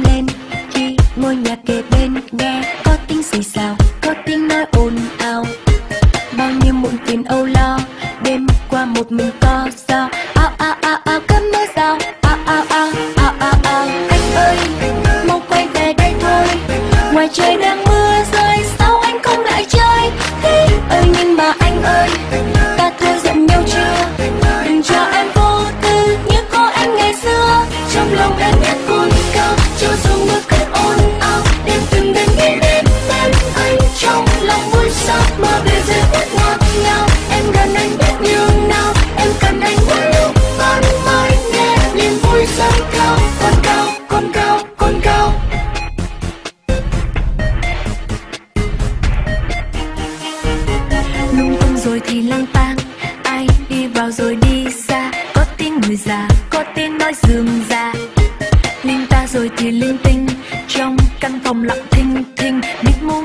lên khi ngôi nhà kề bên, nghe có tiếng xì xào, có tiếng nói ồn ào. Bao nhiêu muộn phiền âu lo, đêm qua một mình co do cơn mưa rào. Anh ơi, mau quay về đây thôi, ngoài trời đang mưa rơi, sao anh không lại chơi? Thế ơi nhưng mà anh ơi, ta thôi giận nhau chưa? Đừng cho em vô tư như có anh ngày xưa. Trong lòng em nhắc cồn cao, cho dù mưa cơn ồn ào, đêm từng đêm nghĩ đến tên anh trong lòng vui sao mà về giây phút ngọt ngào. Em gần anh biết như nào, em cần anh mỗi lúc ban mai, nghe niềm vui dâng cao. Con cao, con cao, con cao. Lung tung rồi thì lang tang, ai đi vào rồi đi xa. Có tiếng người già, có tiếng nói rườm rà. Linh ta rồi thì linh tinh, trong căn phòng lặng thinh thinh. Mịt mù